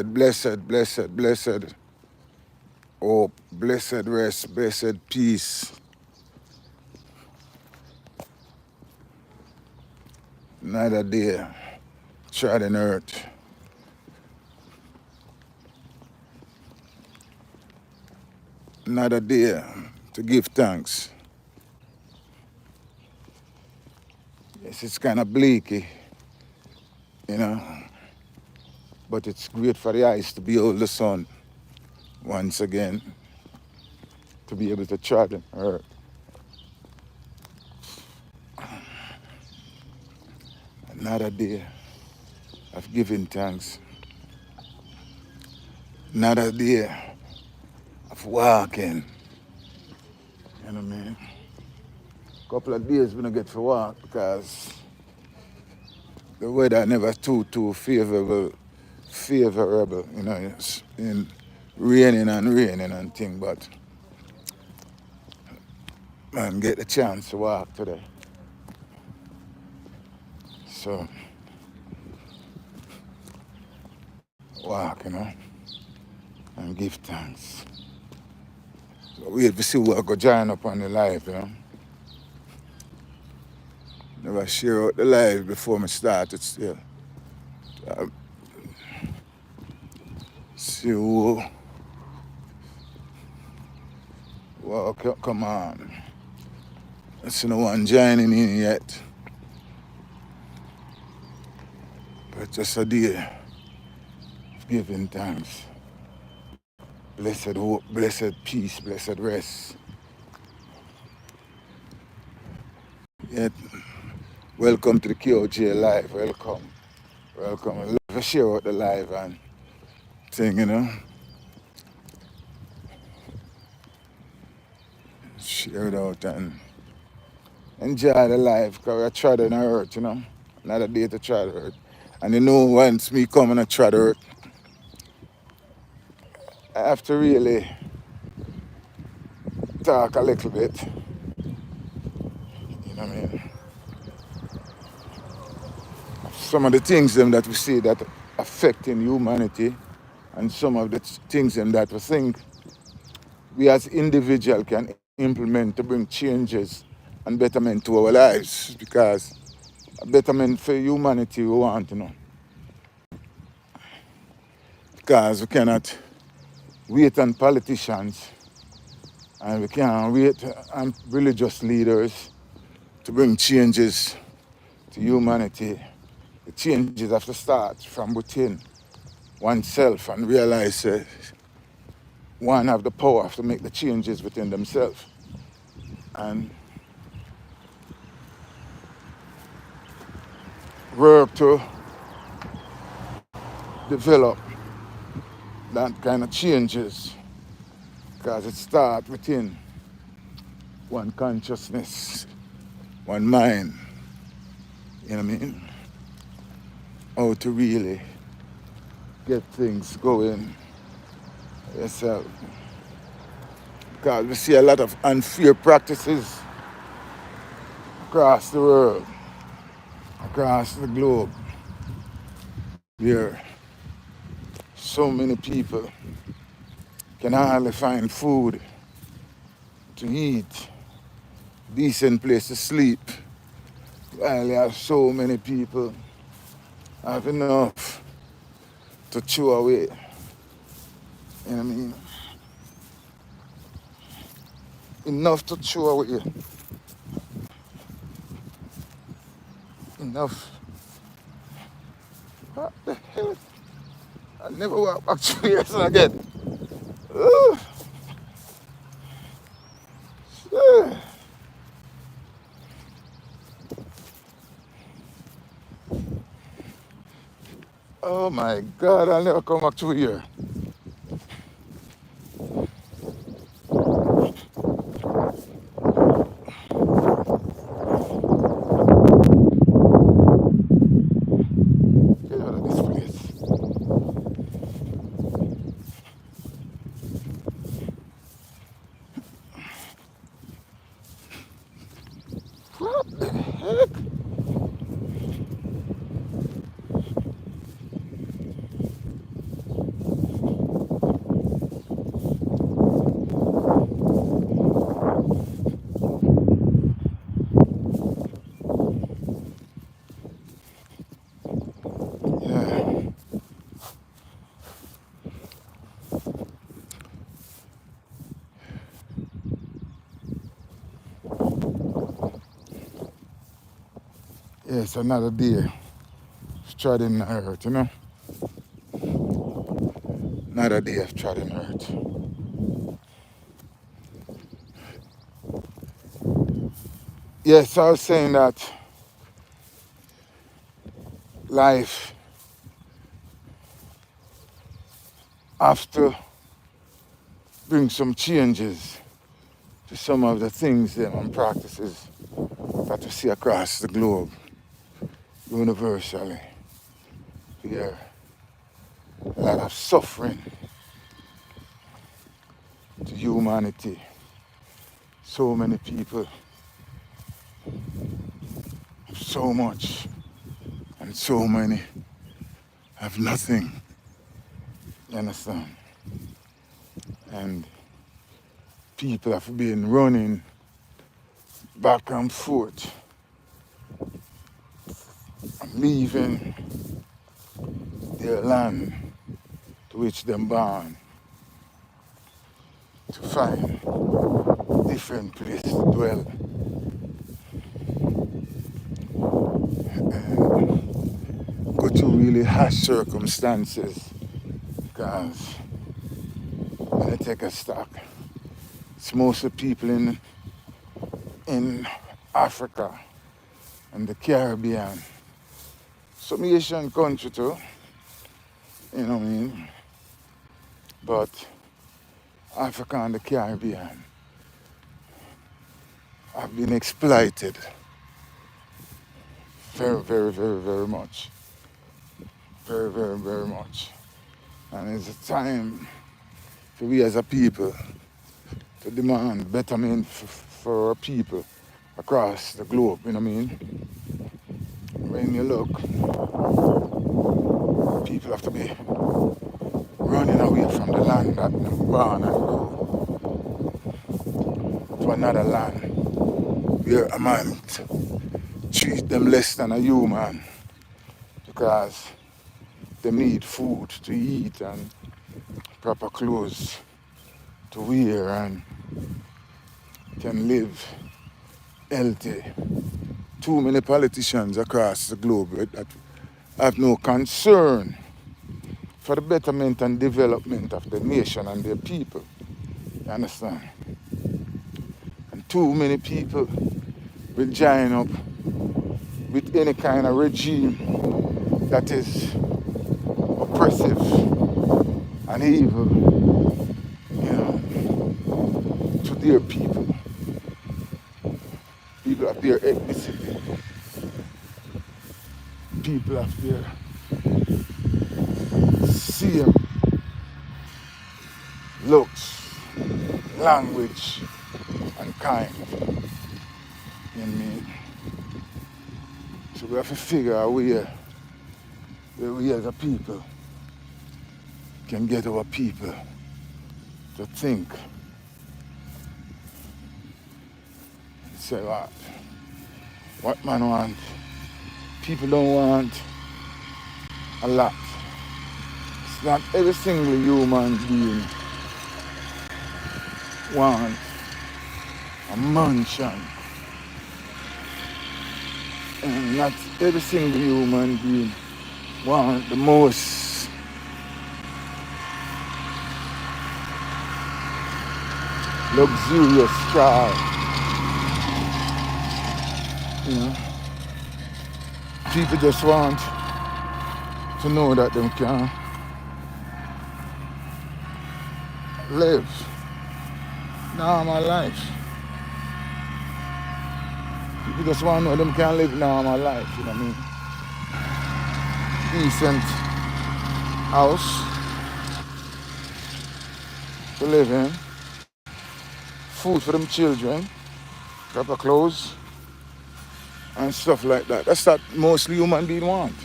blessed, blessed, blessed hope, blessed rest, blessed peace. Another day trodden earth. Another day to give thanks. Yes, it's kind of bleaky, you know, but it's great for the eyes to behold the sun once again, to be able to trod on earth. Another day of giving thanks. Another day of walking. You know what I mean? Couple of days we don't get to walk because the weather never too favorable, you know, it's in raining and thing, but man get the chance to walk today. So walk, you know, and give thanks. So wait to see who I go join up on the live, you know. Never share out the live before me start it still. See who come on. I see no one joining in yet. But just a day of giving thanks. Blessed hope, blessed peace, blessed rest. Yet, welcome to the KOJ live. Welcome. Welcome. I love to share out the live and thing, you know. Share it out and enjoy the life because we're treading the earth, you know. Another day to tread the earth. And you know, once me coming to tread the earth, I have to really talk a little bit. You know what I mean? Some of the things them that we see that affecting humanity and some of the things them that we think we as individuals can implement to bring changes and betterment to our lives, because a betterment for humanity we want, you know. Because we cannot wait on politicians and we can't wait on religious leaders to bring changes to humanity. The changes have to start from within oneself and realize one have the power to make the changes within themselves. And work to develop that kind of changes, because it starts within one consciousness, one mind, you know what I mean? How to really get things going yourself. Because we see a lot of unfair practices across the world, across the globe, where so many people can hardly find food to eat, decent place to sleep, while there are so many people have enough to chew away. You know what I mean? Enough to chew away. Enough. What the hell? I never walk back 2 years again. Ugh. Ugh. Oh my God, I'll never come back 2 years. Get out of this place. What the heck? It's another day treading the earth, you know? Another day of treading earth. Yes, I was saying that life have to bring some changes to some of the things and practices that we see across the globe universally. Here, a lot of suffering to humanity. So many people have so much, and so many have nothing. You understand? And people have been running back and forth and leaving their land to which them born to find different place to dwell and go through really harsh circumstances, because when I take a stock, it's mostly people in Africa and the Caribbean, some Asian country too, you know what I mean? But Africa and the Caribbean have been exploited very, very, very, very much. Very, very, very much. And it's a time for we as a people to demand betterment for our people across the globe, you know what I mean? When you look, people have to be running away from the land that they're born and go to another land where a man treat them less than a human because they need food to eat and proper clothes to wear and can live healthy. Too many politicians across the globe that have no concern for the betterment and development of the nation and their people. You understand? And too many people will join up with any kind of regime that is oppressive and evil, you know, to their people of their ethnicity, people of their same looks, language, and kind. You know what I mean? So we have to figure out where we as a people can get our people to think and say, what man want? People don't want a lot. It's not every single human being want a mansion. And not every single human being want the most luxurious car. You know, people just want to know that they can live normal life. People just want to know them can live normal life, you know what I mean? Decent house to live in, food for them children, proper clothes, and stuff like that. That's what mostly human beings want.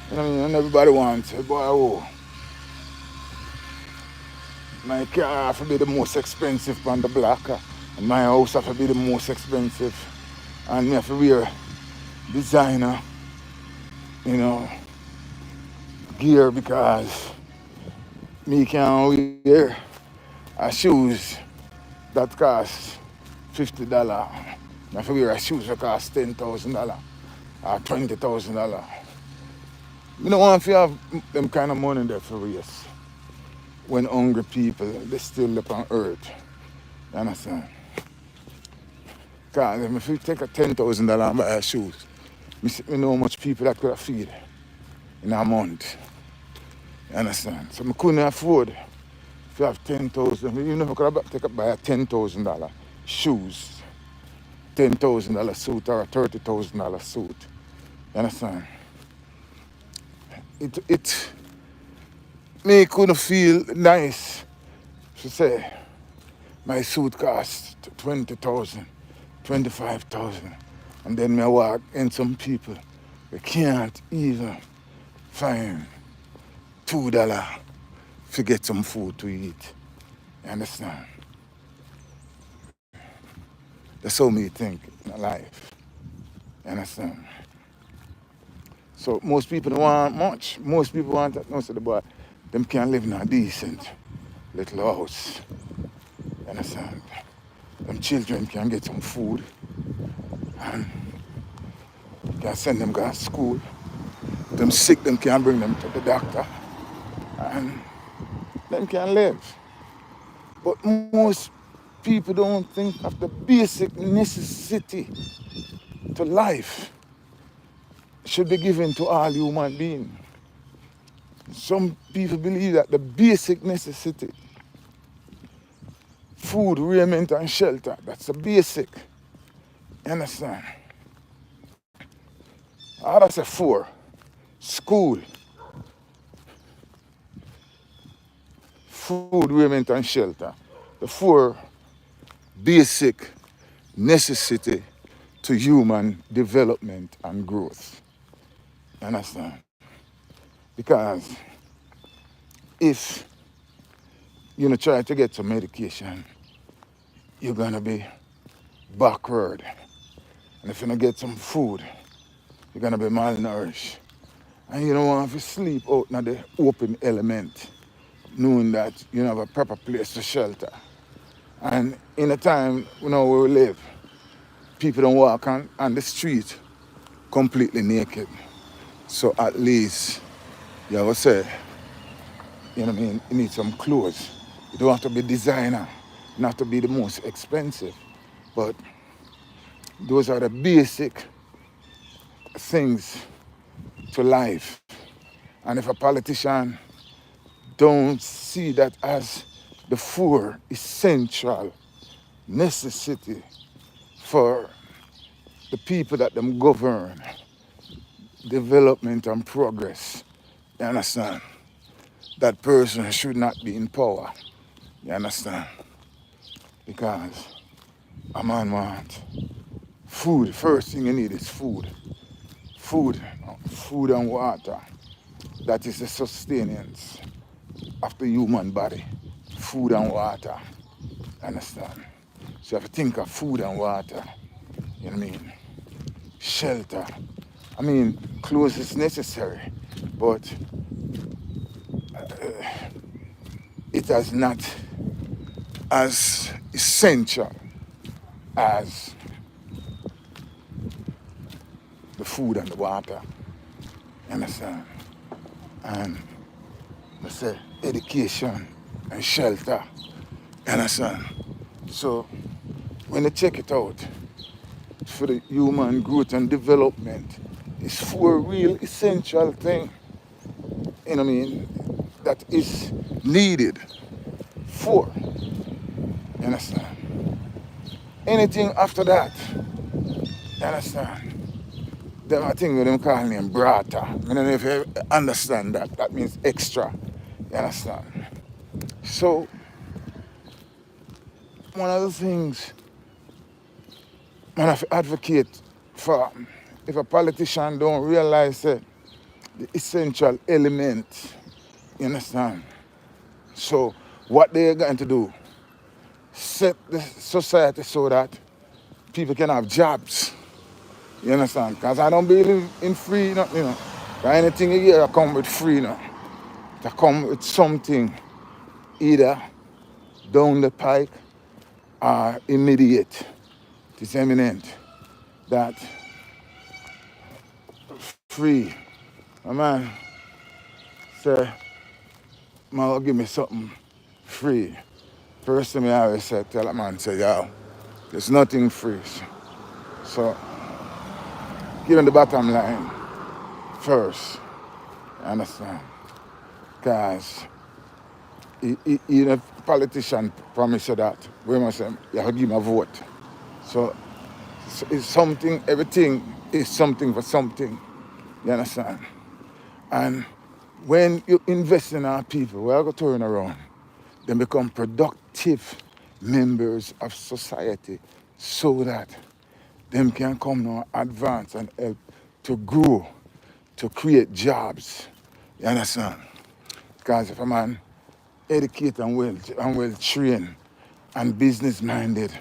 You know what I mean? And everybody wants, hey boy, oh, my car have to be the most expensive on the block, and my house have to be the most expensive, and me have to wear designer, you know, gear because me can't wear a shoes that cost $50. I have to wear a shoes that cost $10,000. or $20,000. We don't want to have them kind of money there for race. When hungry people, they still live on earth. You understand? Because if you take a $10,000 and buy shoes, we know how much people that could have feed in a month. You understand? So I couldn't afford if you have 10,000. You never could have take up buy a $10,000 shoes, $10,000 suit or a $30,000 suit. You understand? It me couldn't feel nice to say my suit costs 20,000, 25,000, and then me walk in some people they can't even find $2 to get some food to eat. You understand? That's how me think in life. You understand? So most people don't want much. Most people want that. Most of the boy, them can't live in a decent little house. You understand? Them children can get some food and can send them to school. Them sick, them can bring them to the doctor and them can live. But most people don't think of the basic necessity to life should be given to all human beings. Some people believe that the basic necessity, food, raiment, and shelter, that's the basic. You understand? Others say four. School, food, raiment, and shelter. The four basic necessity to human development and growth. You understand? Because if you try to get some medication, you're gonna be backward. And if you don't get some food, you're gonna be malnourished. And you don't want to sleep out in the open element, knowing that you don't have a proper place to shelter. And in a time where we live, people don't walk on the street completely naked. So at least you have to say, you know what I mean, you need some clothes. You don't have to be designer, not to be the most expensive. But those are the basic things to life. And if a politician don't see that as the four essential necessity for the people that them govern, development and progress, you understand? That person should not be in power, you understand? Because a man wants food. First thing you need is food. Food and water. That is the sustenance of the human body. Food and water, understand? So you have to think of food and water, you know what I mean? Shelter. I mean, clothes is necessary, but it is not as essential as the food and the water, you understand? And let's say education and shelter, you understand? So when you check it out, for the human growth and development, it's four real essential things, you know what I mean, that is needed. Four, you understand? Anything after that, you understand? Them I think them call them brata. I don't know if you understand that. That means extra. You understand? So one of the things man have to advocate for, if a politician don't realize the essential element, you understand? So what they're going to do, set the society so that people can have jobs. You understand? Because I don't believe in free, you know. Anything you hear come with free, you know. To come with something either down the pike or immediate. It is eminent that free. My man say, man, give me something free. First thing I always say, tell that man, say, yo, there's nothing free. So give him the bottom line first. You understand? Because even if politician promise you that, we must say, you have to give him a vote. So it's something, everything is something for something. You understand? And when you invest in our people, we are going to turn around. They become productive members of society so that them can come now advance and help to grow, to create jobs. You understand? Because if a man educated and well trained and business minded,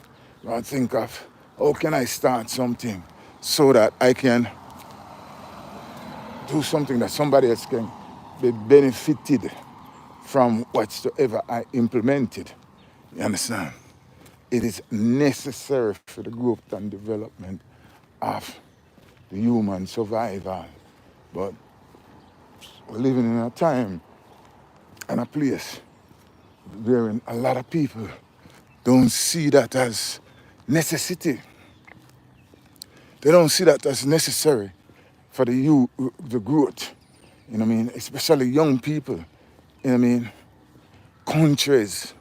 I think of how can I start something so that I can do something that somebody else can be benefited from whatsoever I implemented. You understand? It is necessary for the growth and development of the human survival. But we're living in a time and a place where a lot of people don't see that as necessity. They don't see that as necessary for the growth. You know what I mean? Especially young people. You know what I mean? Countries,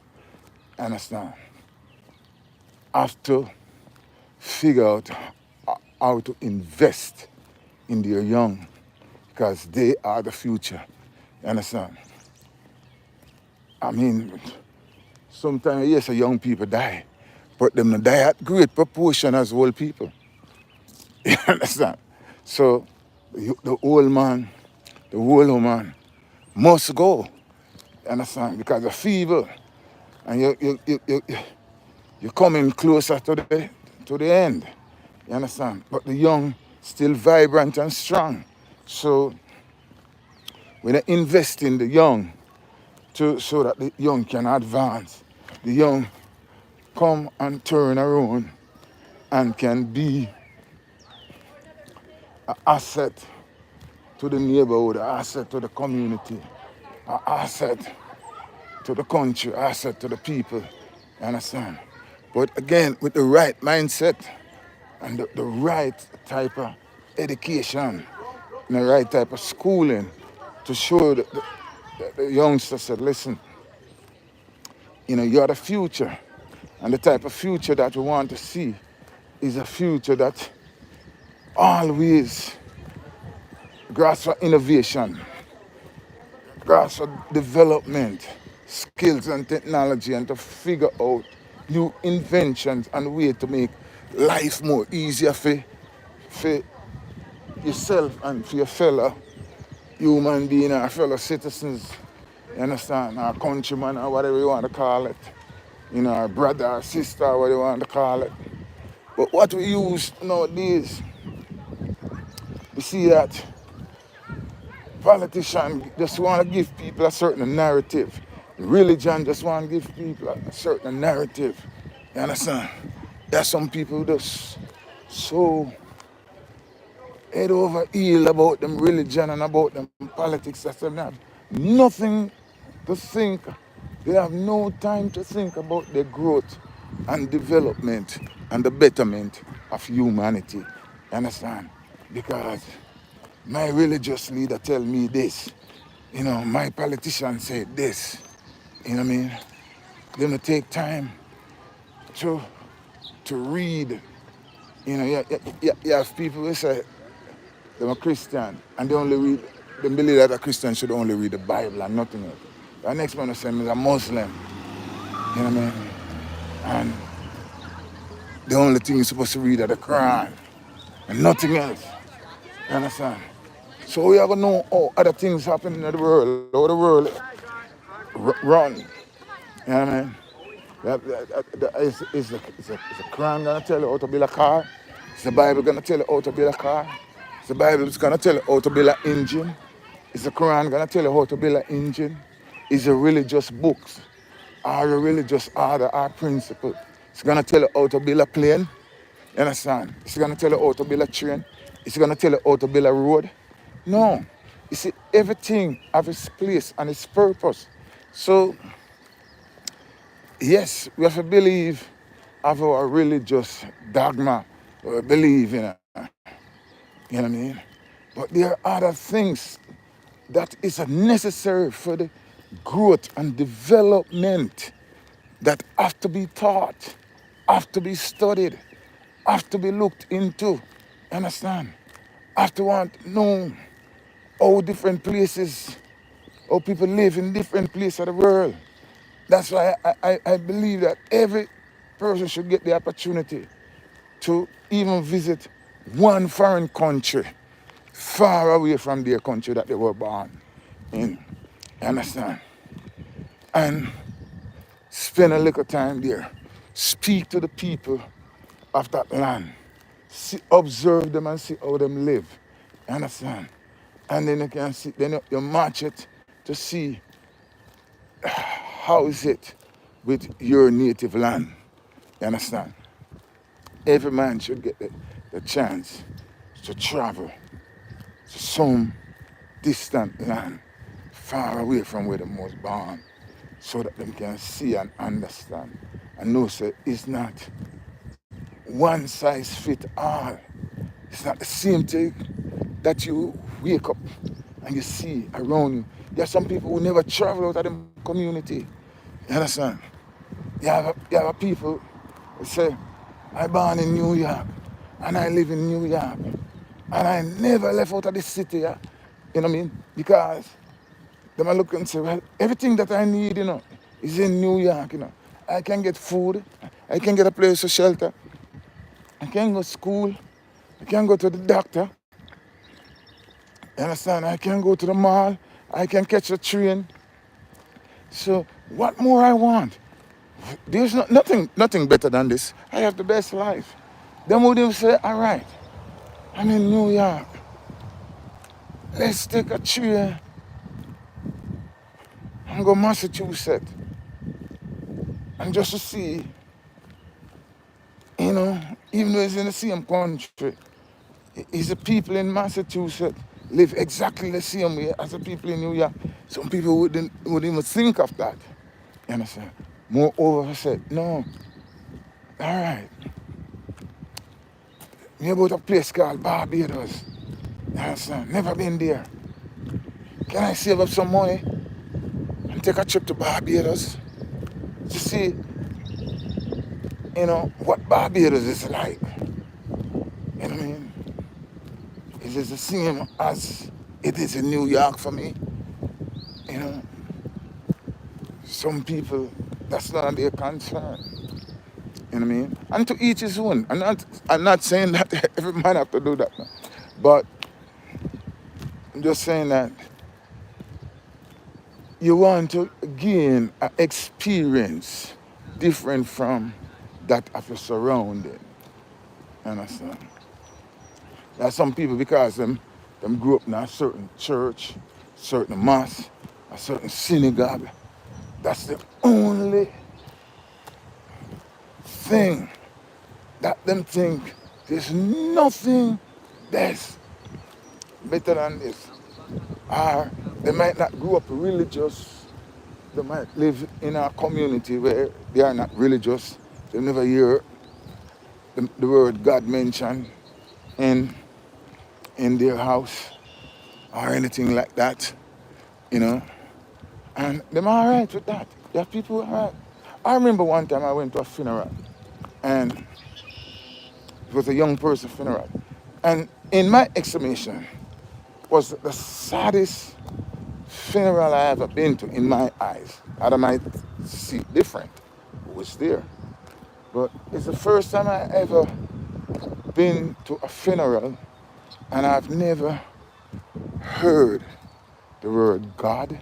understand, have to figure out how to invest in their young because they are the future. You understand? I mean, sometimes, yes, young people die, but them not die at great proportion as old people. You understand? So the old man, the old woman must go. You understand? Because of fever, and you're coming closer to the end. You understand? But the young still vibrant and strong. So when they invest in the young so that the young can advance, the young come and turn around and can be an asset to the neighborhood, an asset to the community, an asset to the country, an asset to the people. You understand? But again, with the right mindset and the right type of education and the right type of schooling to show the youngsters that, listen, you know, you're the future. And the type of future that we want to see is a future that always grasps for innovation, grasps for development, skills and technology, and to figure out new inventions and ways to make life more easier for yourself and for your fellow human being, our fellow citizens, you understand, our countrymen or whatever you want to call it, you know, our brother, our sister, whatever you want to call it. But what we use nowadays, we see that politicians just want to give people a certain narrative. Religion just want to give people a certain narrative. You understand? There's some people just so head over heel about them religion and about them politics that they have nothing to think. They have no time to think about their growth and development and the betterment of humanity. You understand? Because my religious leader tell me this. You know, my politician said this. You know what I mean? They don't take time to read. You know, you have people who say they're a Christian and they only read, they believe that a Christian should only read the Bible and nothing else. The next man will say is a Muslim. You know what I mean? And the only thing you're supposed to read is the Quran and nothing else. You understand? So we have to know how other things happen in the world, how the world run. You know what I mean? Is the Quran going to tell you how to build a car? Is the Bible going to tell you how to build a car? Is the Bible going to tell you how to build an engine? Is the Quran going to tell you how to build an engine? Is it really just books? Are you really just order or principle? It's going to tell you how to build a plane. You understand? It's going to tell you how to build a train. It's going to tell you how to build a road. No. You see, everything have its place and its purpose. So, yes, we have to believe of our religious dogma. We believe in it. You know what I mean? But there are other things that is necessary for the growth and development that have to be taught, have to be studied, have to be looked into. Understand? Have to want to know how different places, how people live in different places of the world. That's why I believe that every person should get the opportunity to even visit one foreign country far away from their country that they were born in. You understand? And spend a little time there. Speak to the people of that land. See, observe them and see how them live. You understand? And then you can see, then you match it to see how is it with your native land. You understand? Every man should get the chance to travel to some distant land, far away from where they was born, so that they can see and understand and know that it's not one size fit all. It's not the same thing that you wake up and you see around you. There are some people who never travel out of the community. You understand? You have people who say, I born in New York and I live in New York and I never left out of the city. Yeah? You know what I mean? Because they might look and say, well, everything that I need, is in New York, I can get food, I can get a place to shelter, I can go to school, I can go to the doctor, you understand? I can go to the mall, I can catch a train. So what more I want? There's nothing better than this. I have the best life. Then would even say, all right, I'm in New York. Let's take a train and go Massachusetts. And just to see, even though it's in the same country, is the people in Massachusetts live exactly the same way as the people in New York. Some people wouldn't even think of that. You understand? Moreover, I said, no, all right. Me about a place called Barbados. You understand? Never been there. Can I save up some money and take a trip to Barbados to see, what Barbados is like? You know what I mean? Is it the same as it is in New York for me? You know, some people, that's not their concern. You know what I mean? And to each his own. I'm not saying that every man have to do that. No. But I'm just saying that you want to gain an experience different from that of your surrounding. Understand? There are some people, because them grew up in a certain church, certain mosque, a certain synagogue. That's the only thing that them think there's nothing that's better than this. Or they might not grow up religious. They might live in a community where they are not religious. They never hear the word God mentioned in their house or anything like that, you know. And them all right with that. There are people who are right. I remember one time I went to a funeral, and it was a young person's funeral. And in my estimation, was the saddest funeral I ever been to in my eyes. I might see different, who was there. But it's the first time I ever been to a funeral and I've never heard the word God,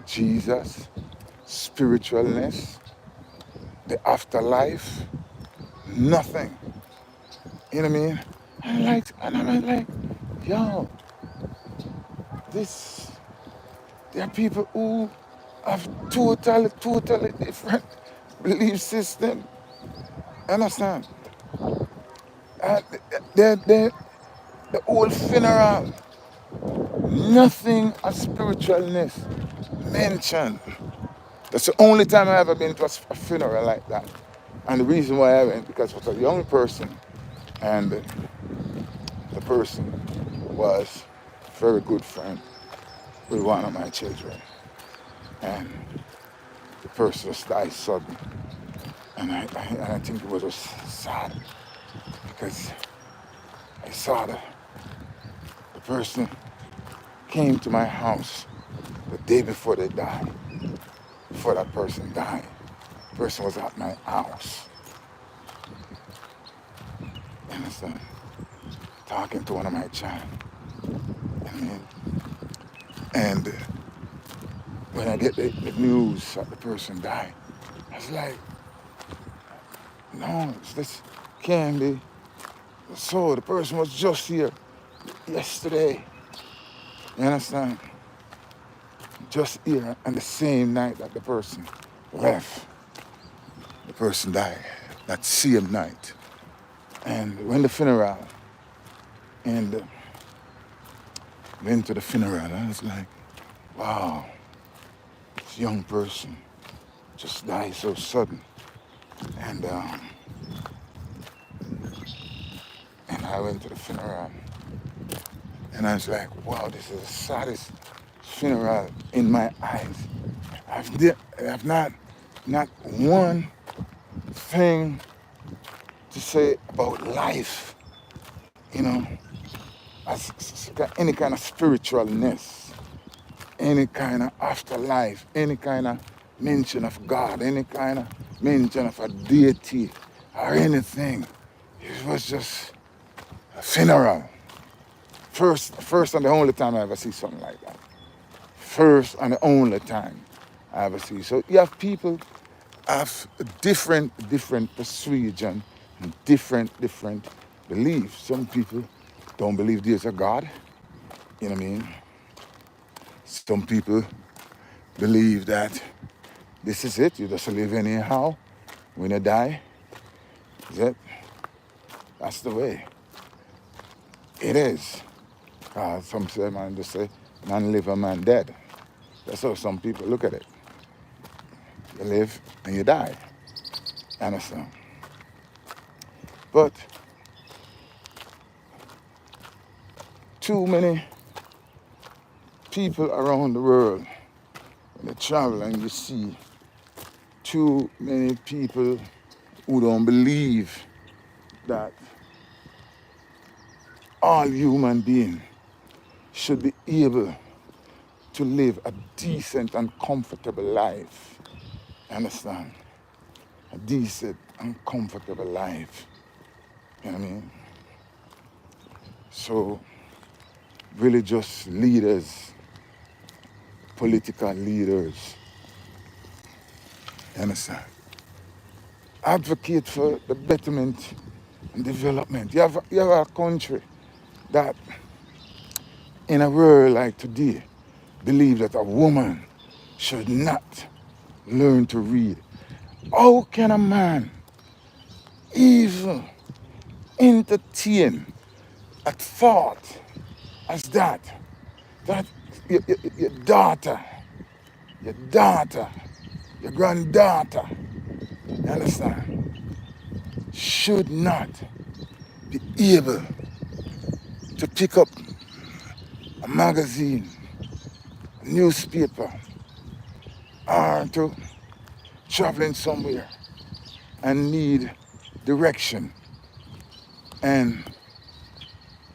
Jesus, spiritualness, the afterlife, nothing. You know what I mean? And I'm like, yo, there are people who have totally different belief system. Understand? And the whole funeral, Nothing of spiritualness mentioned. That's the only time I ever been to a funeral like that. And the reason why I went, because it was a young person, and the person was a very good friend with one of my children. And the person just died suddenly. And I think it was just sad because I saw that the person came to my house the day before they died, before that person died. The person was at my house. You understand? Talking to one of my child. I mean, and when I get the news that the person died, I was like, no, this can't be. So the person was just here yesterday. You understand? Just here, and the same night that the person left, the person died. That same night. And when the funeral, and went to the funeral, I was like, wow, this young person just died so sudden. And I went to the funeral, and I was like, wow, this is the saddest funeral in my eyes. I've not one thing to say about life, you know, as any kind of spiritualness, any kind of afterlife, any kind of mention of God, any kind of mention of a deity or anything. It was just a funeral. First and the only time I ever see something like that. First and the only time I ever see. So you have people have different persuasion and different beliefs. Some people don't believe there's a God. You know what I mean? Some people believe that this is it. You just live anyhow. When you die, is it? That's the way. It is. Some say, man, just say, man live and man dead. That's how some people look at it. You live and you die. You understand? But too many people around the world, when you travel and you see too many people who don't believe that all human beings should be able to live a decent and comfortable life. You understand? A decent and comfortable life. You know what I mean? So religious leaders, political leaders, you understand? Advocate for the betterment and development. You have a country that in a world like today believe that a woman should not learn to read. How can a man even entertain a thought as that your daughter, your granddaughter, you understand, should not be able to pick up a magazine, a newspaper, or to traveling somewhere and need direction. And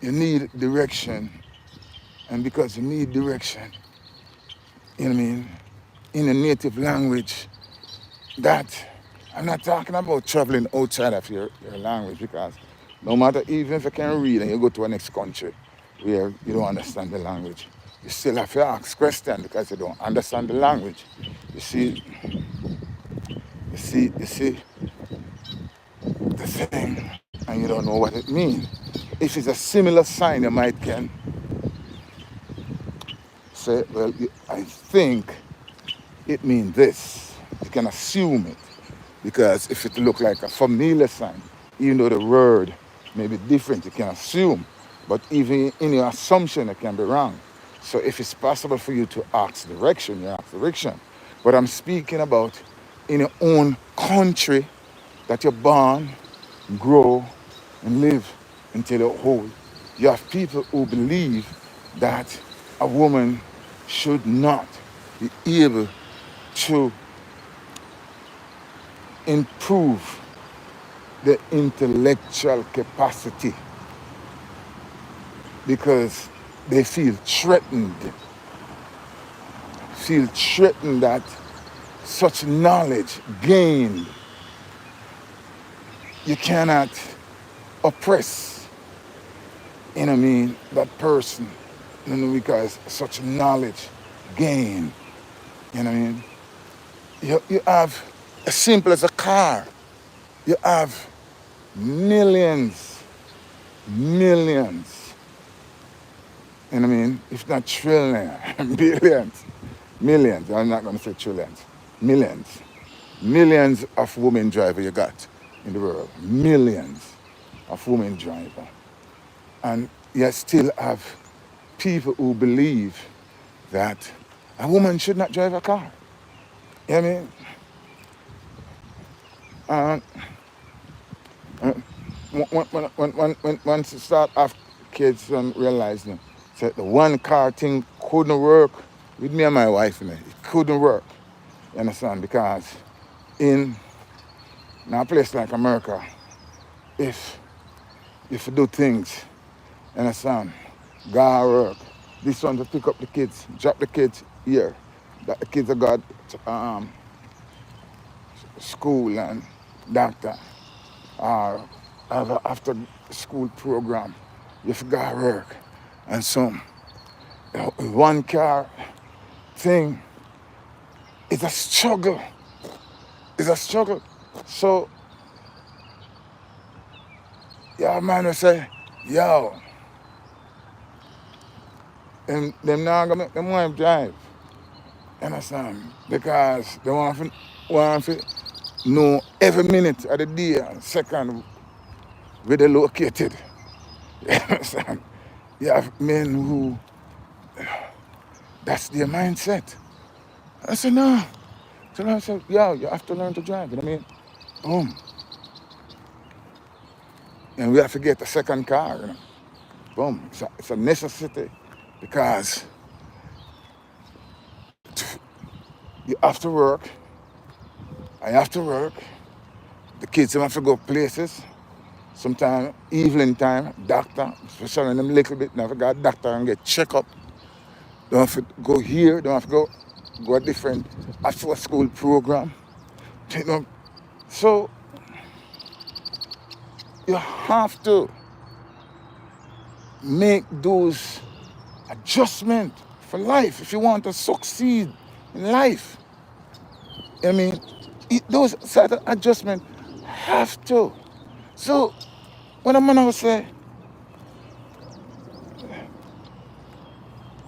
you need direction, and because you need direction, you know what I mean, in a native language, that I'm not talking about traveling outside of your language, because no matter, even if you can read and you go to a next country where you don't understand the language, you still have to ask questions because you don't understand the language. You see the thing, and you don't know what it means. If it's a similar sign, you might can say, well, I think it means this. You can assume it. Because if it look like a familiar sign, even though the word may be different, you can assume But even in your assumption, it can be wrong. So if it's possible for you to ask direction, you ask direction. But I'm speaking about in your own country that you're born, grow, and live until you're old. You have people who believe that a woman should not be able to improve the intellectual capacity because they feel threatened that such knowledge gained, you cannot oppress, that person, because such knowledge gained, you know what I mean? You have, as simple as a car, you have millions, if not trillion, millions, I'm not going to say trillions, millions of women drivers you got in the world, millions of women drivers. And you still have people who believe that a woman should not drive a car. You know what I mean? Once you start off, kids realize that the one car thing couldn't work with me and my wife. It couldn't work. You understand? Because in a place like America, if you do things, you understand, go work. This one to pick up the kids, drop the kids here. That the kids have got school and doctor or have a after school program. You have to go work. And so one car thing is a struggle. It's a struggle. So your man will say, yo, and them now gonna make them wife drive. You understand? Because they want to know every minute of the day and second where they're located. You understand? You have men who, that's their mindset. I said, no. So I said, yo, you have to learn to drive. You know what I mean? Boom. And we have to get a second car. Boom. It's a necessity because you have to work. I have to work. The kids have to go places. Sometimes evening time, doctor, especially them little bit, they have to go to the doctor and get checked up. Don't have to go here, don't have to go a different after school program. So you have to make those adjustments for life if you want to succeed in life. Those certain adjustments have to. So when a man will say,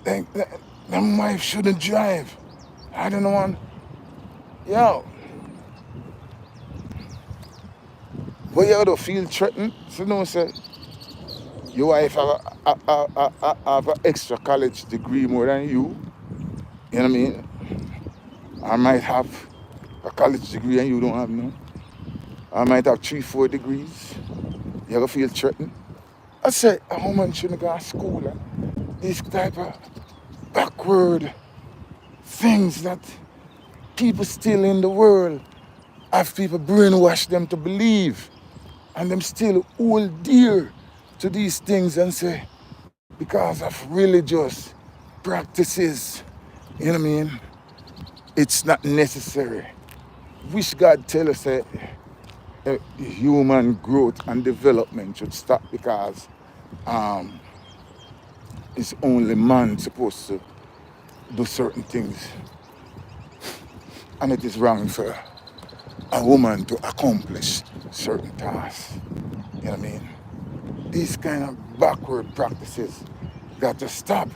that wife shouldn't drive, I don't know, yo, but you don't feel threatened. So don't say, your wife have an extra college degree more than you. You know what I mean? I might have a college degree and you don't have none. I might have 3-4 degrees. You ever feel threatened? I say a woman shouldn't go to school and these type of backward things that people still in the world have people brainwash them to believe, and them still hold dear to these things and say because of religious practices, you know what I mean, it's not necessary. Wish God tell us that human growth and development should stop because it's only man supposed to do certain things. And it is wrong for a woman to accomplish certain tasks. You know what I mean? These kind of backward practices got to stop.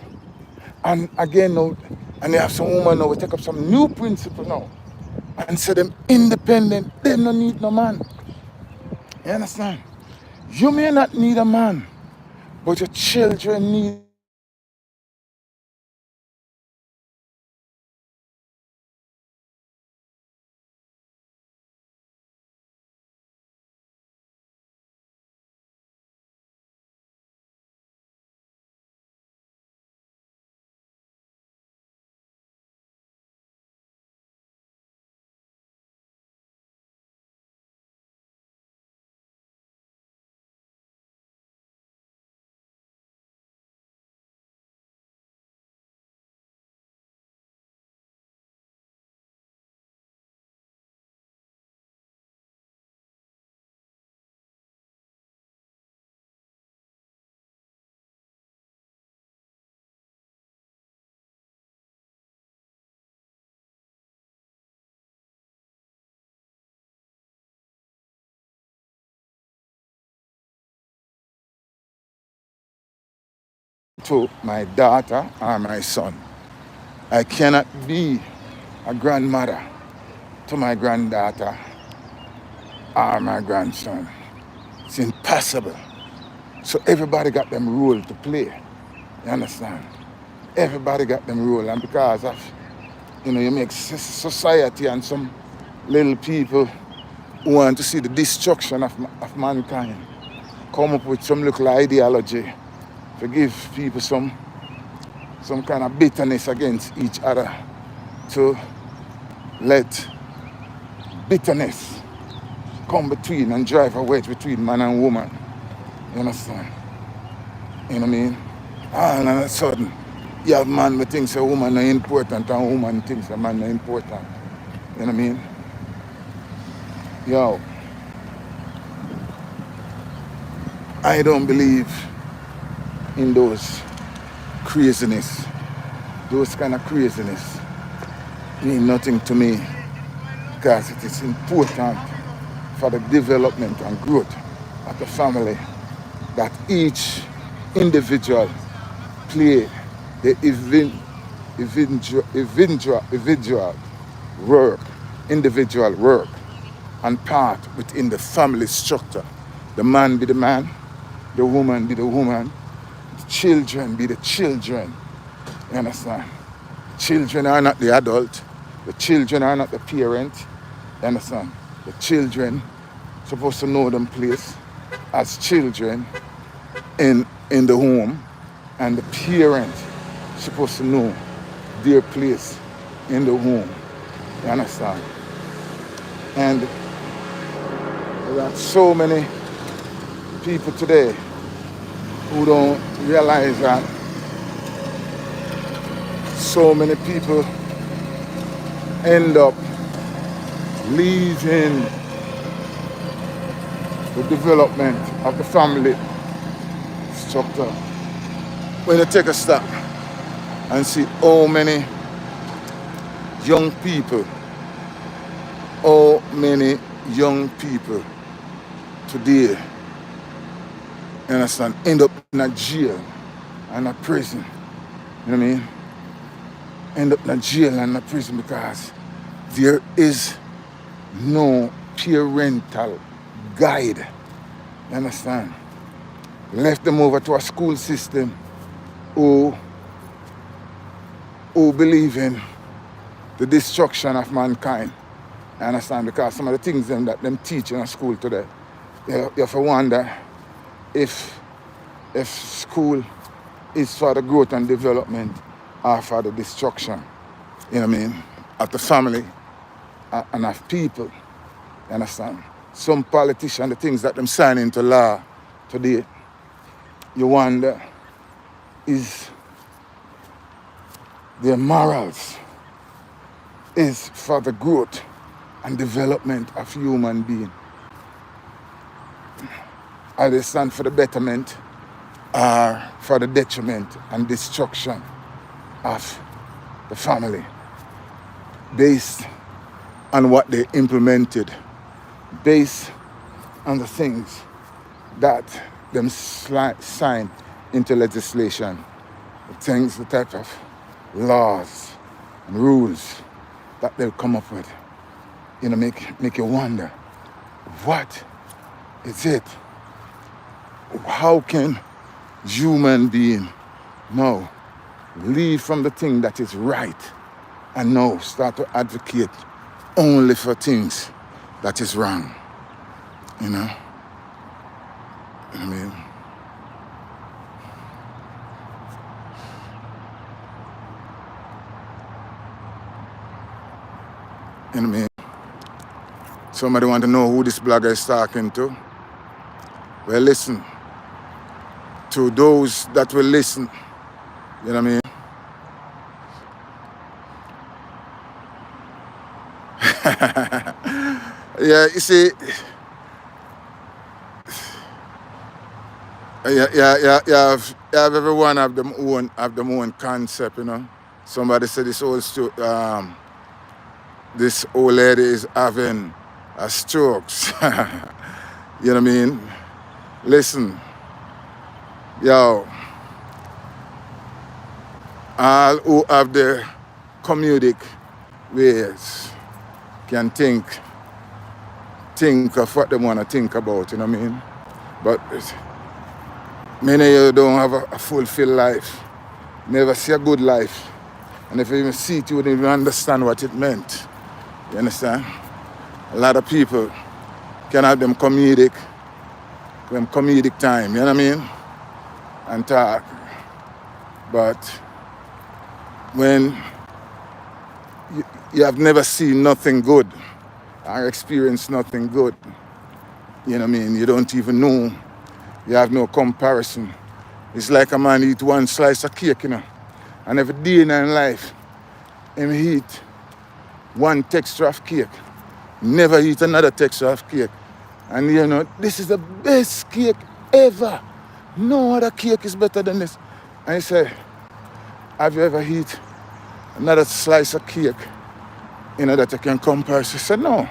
And again now, and they have some women now, we take up some new principle now and say them independent, they don't need no man. You understand? You may not need a man, But your children need to my daughter or my son. I cannot be a grandmother to my granddaughter or my grandson. It's impossible. So everybody got them role to play. You understand? Everybody got them role, and because of you make society and some little people who want to see the destruction of mankind come up with some little ideology to give people some kind of bitterness against each other, to let bitterness come between and drive a wedge between man and woman. You understand? You know what I mean? All of a sudden, you have man who thinks a woman is important and a woman thinks a man is important. You know what I mean? Yo, I don't believe in those craziness. Those kind of craziness mean nothing to me, because it is important for the development and growth of the family that each individual play the individual work and part within the family structure. The man be the man, the woman be the woman, the children be the children. You understand? Children are not the adult. The children are not the parent. You understand? The children supposed to know them place as children in the home, and the parent supposed to know their place in the home. You understand? And there are so many people today who don't realize that. So many people end up leaving the development of the family structure. When you take a stop and see how many young people today, you understand, end up in a jail and a prison. You know what I mean? End up in a jail and a prison because there is no parental guide. You understand? Left them over to a school system who believe in the destruction of mankind. You understand? Because some of the things that them teach in a school today, you have to wonder if school is for the growth and development or for the destruction, you know what I mean, of the family and of people. You understand? Some politicians, the things that them sign into law today, you wonder, is their morals is for the growth and development of human being? Are they stand for the betterment or for the detriment and destruction of the family, based on what they implemented, based on the things that them sign into legislation, the type of laws and rules that they'll come up with? You know, make you wonder, what is it? How can human being. No. Leave from the thing that is right. And now start to advocate only for things that is wrong. You know? I mean, you know what I mean? Somebody want to know who this blogger is talking to? Well, listen. To those that will listen, you know what I mean? Yeah, you see, you have everyone have them own concept, you know. Somebody said this old lady is having a strokes. You know what I mean? Listen, yo, all who have their comedic ways can think of what they want to think about, you know what I mean? But many of you don't have a fulfilled life, never see a good life. And if you even see it, you wouldn't even understand what it meant. You understand? A lot of people can have them comedic time, you know what I mean? And talk. But when you have never seen nothing good or experienced nothing good, you know what I mean? You don't even know. You have no comparison. It's like a man eat one slice of cake, you know, and every day in his life, him eat one texture of cake, never eat another texture of cake. And you know, this is the best cake ever. No other cake is better than this. And he said, have you ever eat another slice of cake, you know, that you can compare? She said, no,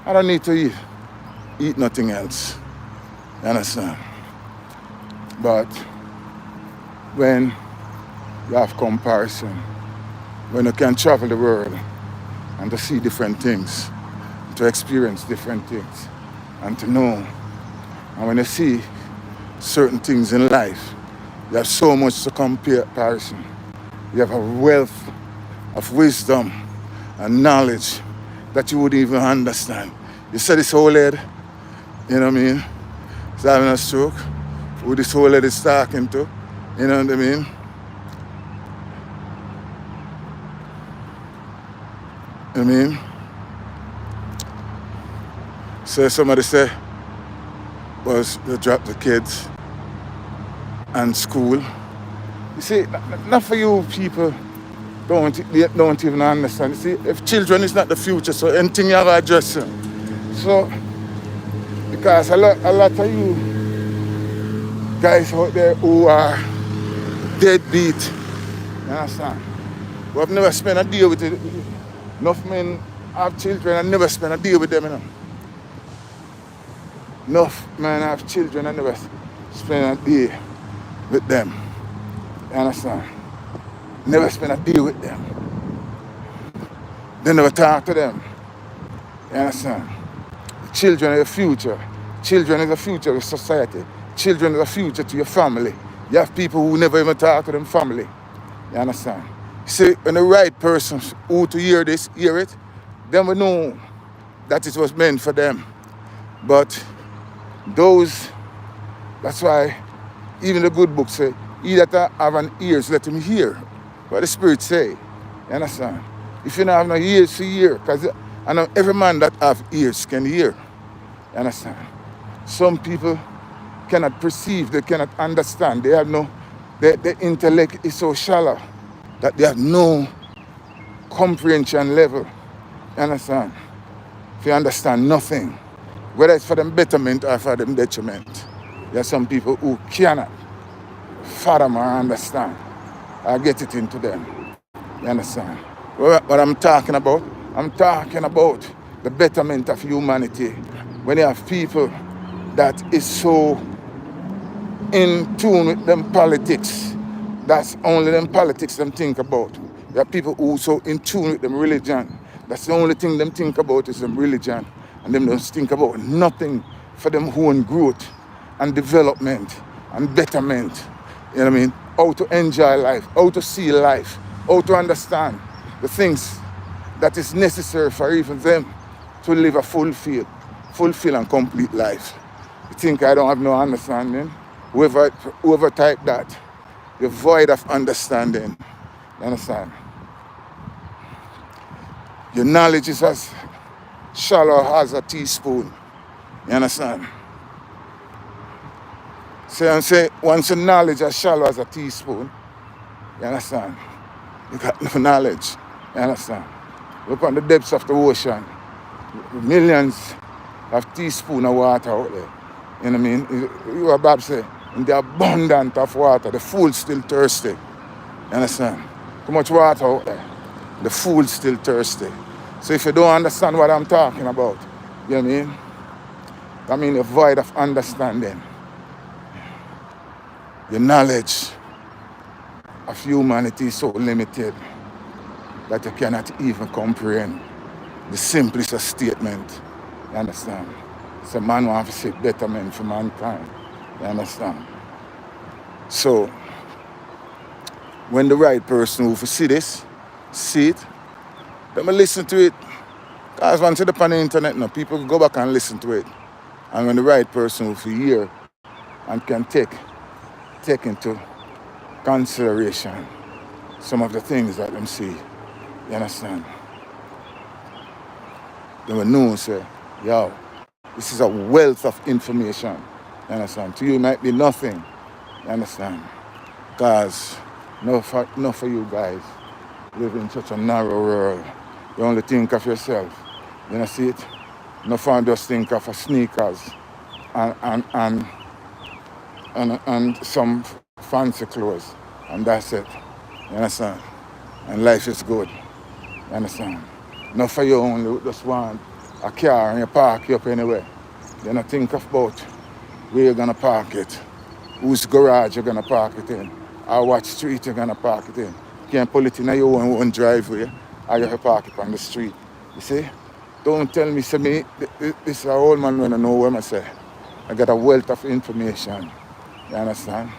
I don't need to eat nothing else. You understand? But when you have comparison, when you can travel the world and to see different things, to experience different things, and to know, and when you see certain things in life, you have so much to comparison. You have a wealth of wisdom and knowledge that you wouldn't even understand. You said this whole head, you know what I mean? He's having a stroke. Who this whole head is talking to, you know what I mean? I mean, so somebody say, was they drop the kids and school. You see, not for you people don't even understand. You see, if children is not the future, so anything you have to address them. So, because a lot of you guys out there who are deadbeat, you understand? Who have never spent a day with it. Enough men have children and never spend a day with them, you know. Enough men have children and never spend a day with them. You understand? Never spend a day with them. They never talk to them. You understand? Children are the future. Children is the future of society. Children are the future to your family. You have people who never even talk to them family. You understand? See, when the right person who to hear this, hear it, then we know that it was meant for them. But those, that's why even the good book say, he that have an ears, let him hear what the Spirit say. You understand? If you don't have no ears to hear, because I know every man that have ears can hear. You understand? Some people cannot perceive, they cannot understand. They have no, their intellect is so shallow that they have no comprehension level. You understand? If you understand nothing, whether it's for them betterment or for them detriment, there are some people who cannot fathom or understand or get it into them. You understand? What I'm talking about the betterment of humanity. When you have people that is so in tune with them politics, that's only them politics them think about. There are people who so in tune with them religion. That's the only thing them think about is them religion. And them don't think about nothing for them own growth and development and betterment. You know what I mean? How to enjoy life, how to see life, how to understand the things that is necessary for even them to live a fulfill and complete life. You think I don't have no understanding? Whoever type that, you're void of understanding. You understand? Your knowledge is as shallow as a teaspoon. You understand? Say once your knowledge as shallow as a teaspoon, you understand? You got no knowledge. You understand? Look on the depths of the ocean. Millions of teaspoons of water out there. You know what I mean? You are about to say, in the abundance of water, the fool's still thirsty. You understand? Too much water out there. The fool's still thirsty. So if you don't understand what I'm talking about, you know what I mean? I mean a void of understanding. Your knowledge of humanity is so limited that you cannot even comprehend the simplest of statement. You understand? So man wants to see betterment for mankind. You understand? So when the right person who see this, see it, then listen to it. Because once it's up on the internet now, people can go back and listen to it. And when the right person who hear and can take into consideration some of the things that them see, you understand? They will know, say, yo, this is a wealth of information, you understand? To you, it might be nothing, you understand? Because not for you guys live in such a narrow world. You only think of yourself, you know, see it? No fun just think of sneakers and some fancy clothes, and that's it, you understand? And life is good, you understand? Not for you only just want a car and you park it up anywhere. You don't think about where you're gonna park it, whose garage you're gonna park it in, or what street you're gonna park it in. You can't pull it in your own driveway, or you have to park it on the street. You see? Don't tell me, say me, this is an old man when I know what I say. I got a wealth of information. You understand?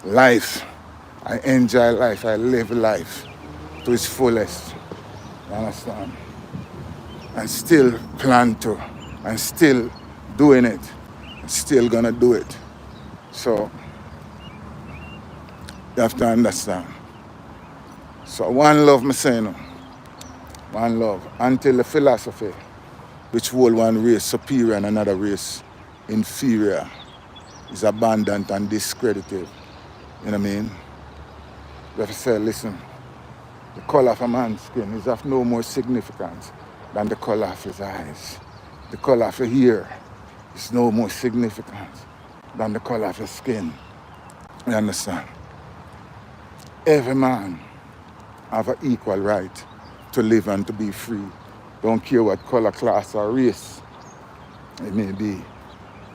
Life. I enjoy life. I live life to its fullest. You understand? And still plan to. And still doing it. And still gonna do it. So you have to understand. So one love, me say no. One love. Until the philosophy, which hold one race superior and another race inferior, is abandoned and discredited. You know what I mean? You have to say, listen, the color of a man's skin is of no more significance than the color of his eyes. The color of your hair is no more significant than the color of his skin. You understand? Every man have an equal right to live and to be free. Don't care what color, class, or race it may be.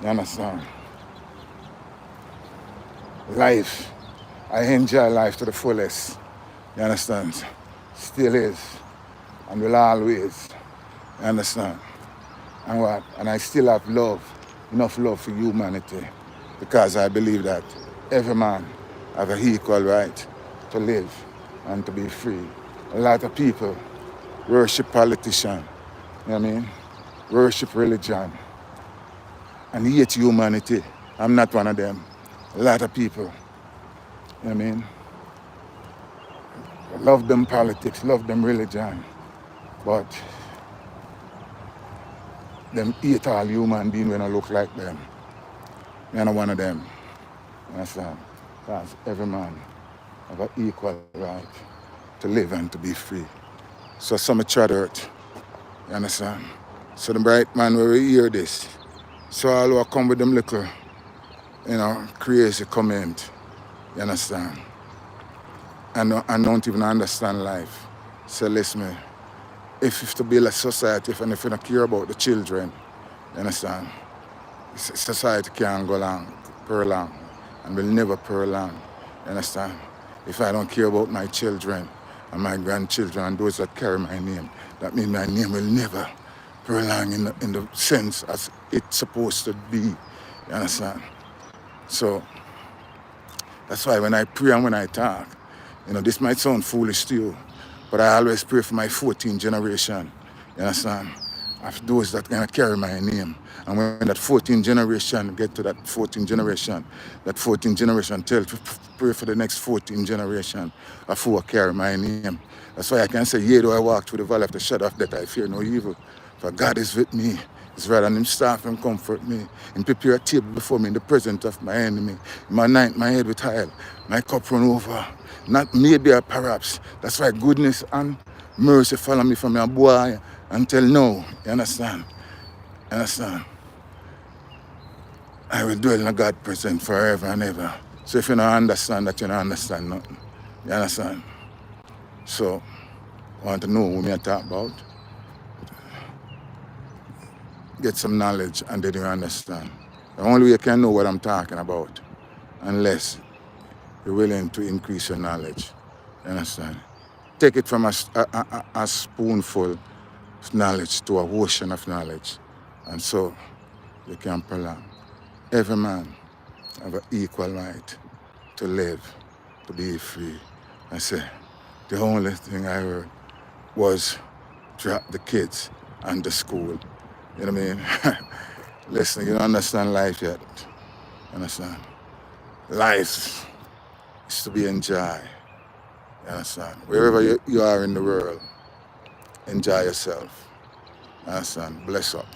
You understand? Life. I enjoy life to the fullest. You understand? Still is. And will always. You understand? And what? And I still have love. Enough love for humanity. Because I believe that every man have an equal right to live and to be free. A lot of people worship politicians. You know what I mean? Worship religion. And hate humanity. I'm not one of them. A lot of people. You know what I mean? Love them politics, love them religion, but them hate all human beings when I look like them. I'm not one of them. You understand? Because every man have an equal right to live and to be free. So some try to hurt. You understand? So the bright man will hear this. So all who come with them little, crazy comment. You understand? And don't even understand life. So listen, if it's to build a society, and if you don't care about the children, you understand? Society can't go long, prolong, and will never prolong. You understand? If I don't care about my children and my grandchildren and those that carry my name, that means my name will never prolong in the sense as it's supposed to be. You understand? So That's why when I pray and when I talk, this might sound foolish to you, but I always pray for my 14th generation. You understand? Of those that gonna carry my name. And when that 14th generation get to that 14th generation, tell to pray for the next 14th generation of who will carry my name. That's why I can say, yea, though I walk through the valley of the shadow of death, I fear no evil. For God is with me. It's rather than him staff and comfort me. And prepare a table before me in the presence of my enemy. In my night, my head with oil. My cup run over. Not maybe or perhaps. That's why goodness and mercy follow me from your boy until now. You understand? You understand? I will dwell in God's presence forever and ever. So if you don't understand that, you don't understand nothing. You understand? So, I want to know who me I talk about. Get some knowledge and then you understand. The only way you can know what I'm talking about, unless you're willing to increase your knowledge. You understand? Take it from a spoonful of knowledge to an ocean of knowledge. And so you can prolong. Every man have an equal right to live, to be free. I say, the only thing I heard was drop the kids and the school. You know what I mean? Listen, you don't understand life yet. Understand? Life is to be enjoyed. You understand? Wherever you are in the world, enjoy yourself. Understand? Bless up.